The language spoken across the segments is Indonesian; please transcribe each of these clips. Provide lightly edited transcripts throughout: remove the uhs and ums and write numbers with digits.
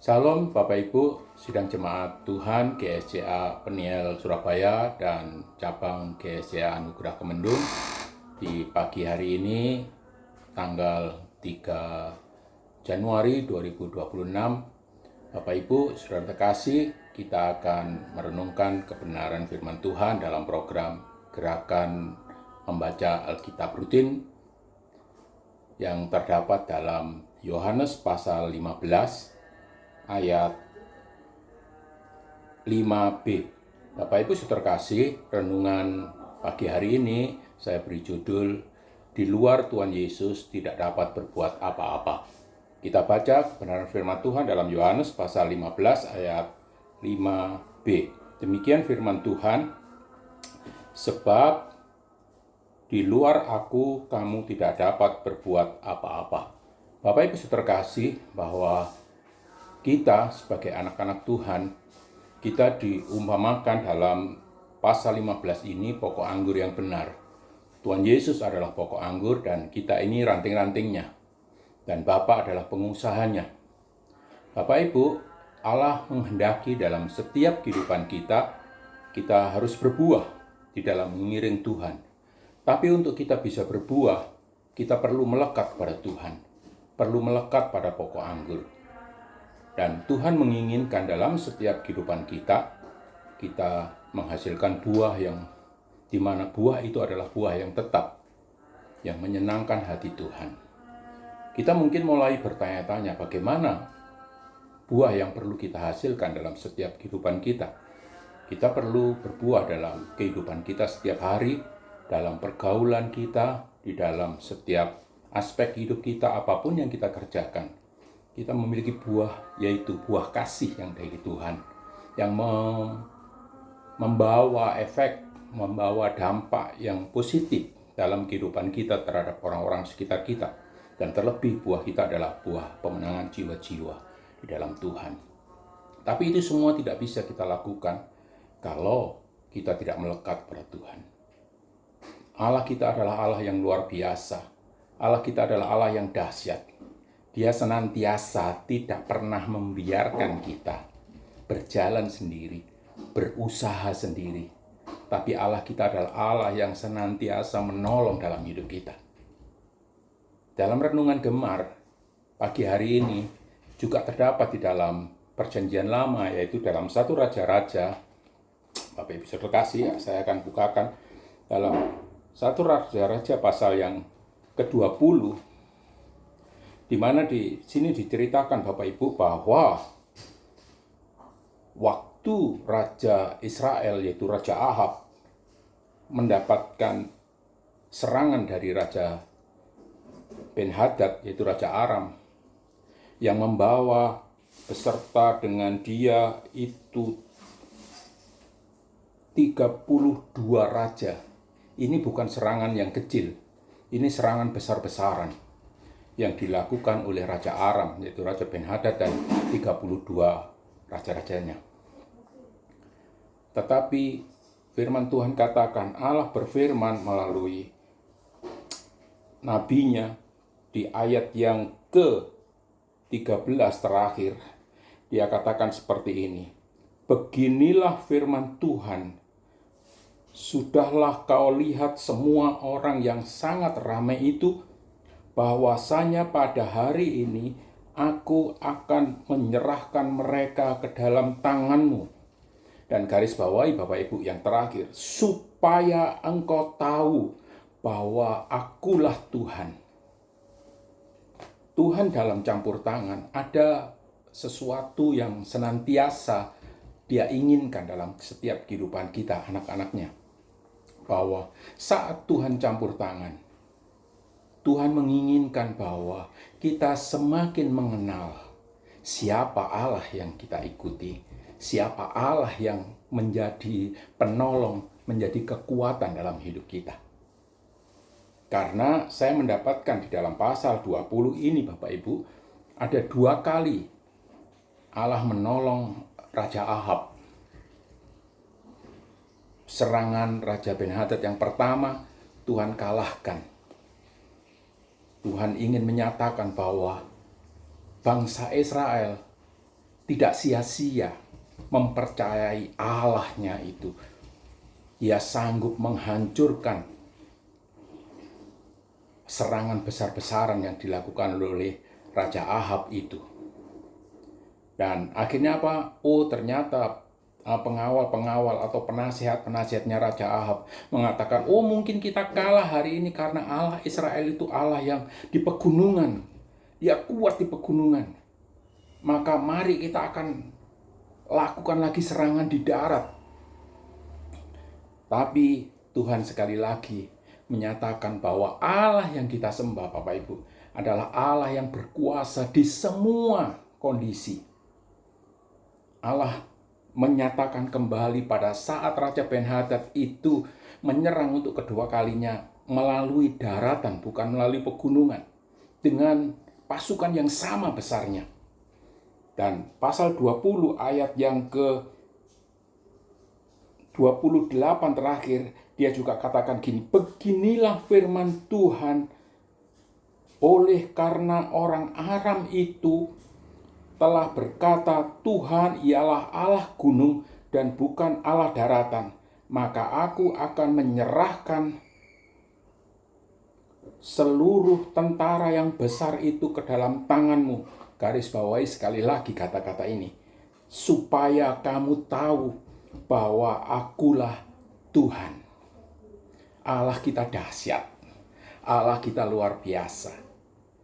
Salam Bapak Ibu, Sidang Jemaat Tuhan GSCA Peniel Surabaya dan cabang GSCA Anugerah Kemendung. Di pagi hari ini, tanggal 3 Januari 2026, Bapak Ibu, Saudara terkasih, kita akan merenungkan kebenaran firman Tuhan dalam program Gerakan Membaca Alkitab Rutin yang terdapat dalam Yohanes pasal 15 ayat 5b. Bapak Ibu Saudara terkasih, renungan pagi hari ini saya beri judul "Di luar Tuhan Yesus tidak dapat berbuat apa-apa". Kita baca kebenaran firman Tuhan dalam Yohanes pasal 15 ayat 5b. Demikian firman Tuhan, "Sebab di luar aku kamu tidak dapat berbuat apa-apa". Bapak Ibu Saudara terkasih, bahwa kita sebagai anak-anak Tuhan, kita diumpamakan dalam pasal 15 ini pokok anggur yang benar. Tuhan Yesus adalah pokok anggur dan kita ini ranting-rantingnya. Dan Bapa adalah pengusahanya. Bapak Ibu, Allah menghendaki dalam setiap kehidupan kita harus berbuah di dalam mengiring Tuhan. Tapi untuk kita bisa berbuah, kita perlu melekat pada Tuhan. Perlu melekat pada pokok anggur. Dan Tuhan menginginkan dalam setiap kehidupan kita menghasilkan buah yang dimana buah itu adalah buah yang tetap, yang menyenangkan hati Tuhan. Kita mungkin mulai bertanya-tanya bagaimana buah yang perlu kita hasilkan dalam setiap kehidupan kita. Kita perlu berbuah dalam kehidupan kita setiap hari, dalam pergaulan kita, di dalam setiap aspek hidup kita, apapun yang kita kerjakan. Kita memiliki buah, yaitu buah kasih yang dari Tuhan, yang membawa efek, membawa dampak yang positif dalam kehidupan kita terhadap orang-orang sekitar kita. Dan terlebih buah kita adalah buah pemenangan jiwa-jiwa di dalam Tuhan. Tapi itu semua tidak bisa kita lakukan kalau kita tidak melekat pada Tuhan. Allah kita adalah Allah yang luar biasa. Allah kita adalah Allah yang dahsyat. Dia senantiasa tidak pernah membiarkan kita berjalan sendiri, berusaha sendiri. Tapi Allah kita adalah Allah yang senantiasa menolong dalam hidup kita. Dalam renungan Gemar pagi hari ini juga terdapat di dalam Perjanjian Lama, yaitu dalam 1 Raja-Raja. Bapak Ibu Saudara kasih, saya akan bukakan dalam 1 Raja-Raja pasal yang ke-20, di mana di sini diceritakan Bapak Ibu bahwa waktu Raja Israel, yaitu Raja Ahab, mendapatkan serangan dari Raja Ben-Hadad, yaitu Raja Aram, yang membawa beserta dengan dia itu 32 raja. Ini bukan serangan yang kecil, ini serangan besar-besaran yang dilakukan oleh Raja Aram, yaitu Raja Ben-Hadad dan 32 raja-rajanya. Tetapi firman Tuhan katakan, Allah berfirman melalui nabinya di ayat yang ke-13 terakhir. Dia katakan seperti ini, "Beginilah firman Tuhan, sudahlah kau lihat semua orang yang sangat ramai itu, bahwasanya pada hari ini aku akan menyerahkan mereka ke dalam tanganmu." Dan garis bawahi Bapak Ibu yang terakhir, "Supaya engkau tahu bahwa akulah Tuhan." Tuhan dalam campur tangan, ada sesuatu yang senantiasa Dia inginkan dalam setiap kehidupan kita, anak-anaknya. Bahwa saat Tuhan campur tangan, Tuhan menginginkan bahwa kita semakin mengenal siapa Allah yang kita ikuti, siapa Allah yang menjadi penolong, menjadi kekuatan dalam hidup kita. Karena saya mendapatkan di dalam pasal 20 ini Bapak Ibu, ada 2 kali Allah menolong Raja Ahab. Serangan Raja Ben-Hadad yang pertama, Tuhan kalahkan. Tuhan ingin menyatakan bahwa bangsa Israel tidak sia-sia mempercayai Allahnya itu. Ia sanggup menghancurkan serangan besar-besaran yang dilakukan oleh Raja Ahab itu. Dan akhirnya apa? Oh, ternyata pengawal-pengawal atau penasihat-penasihatnya Raja Ahab mengatakan, oh mungkin kita kalah hari ini karena Allah Israel itu Allah yang di pegunungan. Dia kuat di pegunungan. Maka mari kita akan lakukan lagi serangan di darat. Tapi Tuhan sekali lagi menyatakan bahwa Allah yang kita sembah, Bapak Ibu, adalah Allah yang berkuasa di semua kondisi. Allah menyatakan kembali pada saat Raja Ben-Hadad itu menyerang untuk kedua kalinya melalui daratan, bukan melalui pegunungan, dengan pasukan yang sama besarnya. Dan pasal 20 ayat yang ke 28 terakhir, dia juga katakan gini, beginilah firman Tuhan, oleh karena orang Aram itu telah berkata, Tuhan ialah Allah gunung dan bukan Allah daratan, maka aku akan menyerahkan seluruh tentara yang besar itu ke dalam tanganmu. Garis bawahi sekali lagi kata-kata ini, supaya kamu tahu bahwa akulah Tuhan. Allah kita dahsyat, Allah kita luar biasa.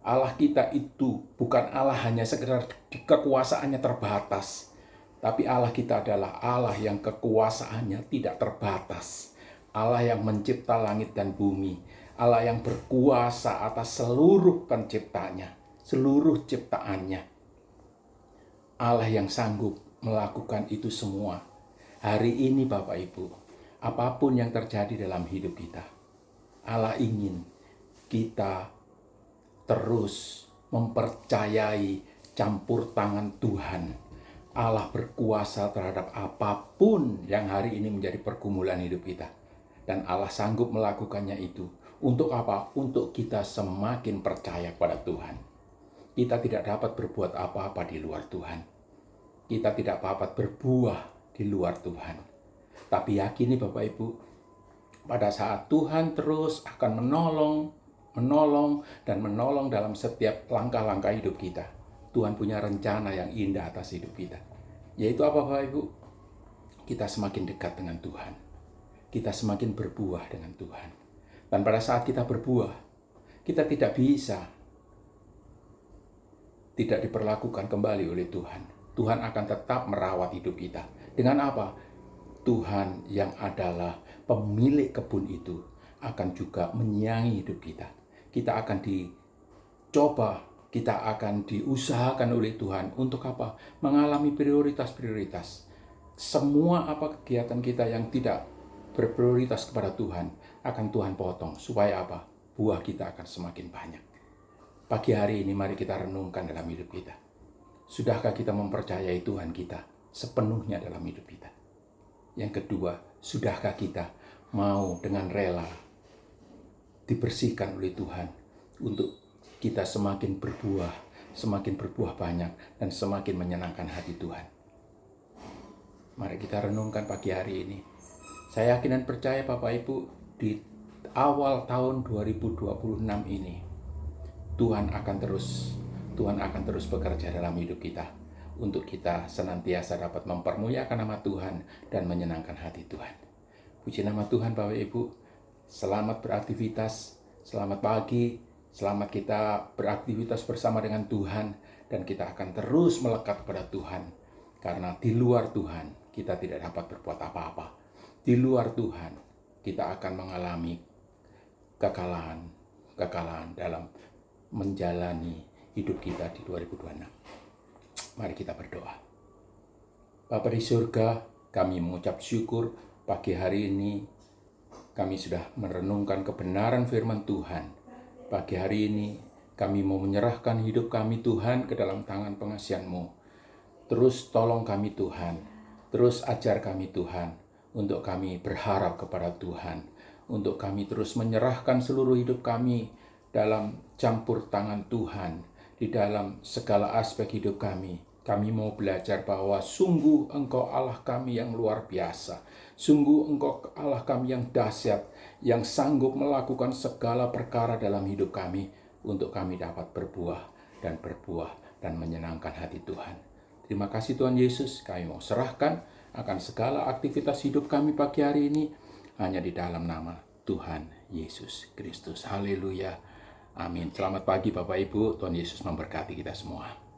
Allah kita itu bukan Allah hanya sekedar kekuasaannya terbatas, tapi Allah kita adalah Allah yang kekuasaannya tidak terbatas. Allah yang mencipta langit dan bumi, Allah yang berkuasa atas seluruh penciptanya, seluruh ciptaannya. Allah yang sanggup melakukan itu semua. Hari ini Bapak Ibu, apapun yang terjadi dalam hidup kita, Allah ingin kita terus mempercayai campur tangan Tuhan. Allah berkuasa terhadap apapun yang hari ini menjadi pergumulan hidup kita. Dan Allah sanggup melakukannya itu. Untuk apa? Untuk kita semakin percaya pada Tuhan. Kita tidak dapat berbuat apa-apa di luar Tuhan. Kita tidak dapat berbuah di luar Tuhan. Tapi yakini Bapak Ibu, pada saat Tuhan terus akan menolong dalam setiap langkah-langkah hidup kita. Tuhan punya rencana yang indah atas hidup kita. Yaitu apa Bapak Ibu? Kita semakin dekat dengan Tuhan. Kita semakin berbuah dengan Tuhan. Dan pada saat kita berbuah, kita tidak bisa tidak diperlakukan kembali oleh Tuhan. Tuhan akan tetap merawat hidup kita. Dengan apa? Tuhan yang adalah pemilik kebun itu akan juga menyayangi hidup kita. Kita akan dicoba, kita akan diusahakan oleh Tuhan untuk apa? Mengalami prioritas-prioritas. Semua apa kegiatan kita yang tidak berprioritas kepada Tuhan akan Tuhan potong. Supaya apa? Buah kita akan semakin banyak. Pagi hari ini mari kita renungkan dalam hidup kita. Sudahkah kita mempercayai Tuhan kita sepenuhnya dalam hidup kita? Yang kedua, sudahkah kita mau dengan rela dibersihkan oleh Tuhan untuk kita semakin berbuah banyak dan semakin menyenangkan hati Tuhan. Mari kita renungkan pagi hari ini. Saya yakin dan percaya Bapak Ibu, di awal tahun 2026 ini Tuhan akan terus bekerja dalam hidup kita untuk kita senantiasa dapat mempermuliakan nama Tuhan dan menyenangkan hati Tuhan. Puji nama Tuhan Bapak Ibu. Selamat beraktivitas, selamat pagi, selamat kita beraktivitas bersama dengan Tuhan, dan kita akan terus melekat kepada Tuhan. Karena di luar Tuhan kita tidak dapat berbuat apa-apa. Di luar Tuhan kita akan mengalami kekalahan dalam menjalani hidup kita di 2026. Mari kita berdoa. Bapa di surga, kami mengucap syukur pagi hari ini kami sudah merenungkan kebenaran firman Tuhan. Pagi hari ini kami mau menyerahkan hidup kami Tuhan ke dalam tangan pengasihan-Mu. Terus tolong kami Tuhan, terus ajar kami Tuhan, untuk kami berharap kepada Tuhan, untuk kami terus menyerahkan seluruh hidup kami dalam campur tangan Tuhan, di dalam segala aspek hidup kami Kami mau belajar bahwa sungguh Engkau Allah kami yang luar biasa. Sungguh Engkau Allah kami yang dahsyat, yang sanggup melakukan segala perkara dalam hidup kami untuk kami dapat berbuah dan menyenangkan hati Tuhan. Terima kasih Tuhan Yesus, kami mau serahkan akan segala aktivitas hidup kami pagi hari ini hanya di dalam nama Tuhan Yesus Kristus. Haleluya. Amin. Selamat pagi Bapak Ibu, Tuhan Yesus memberkati kita semua.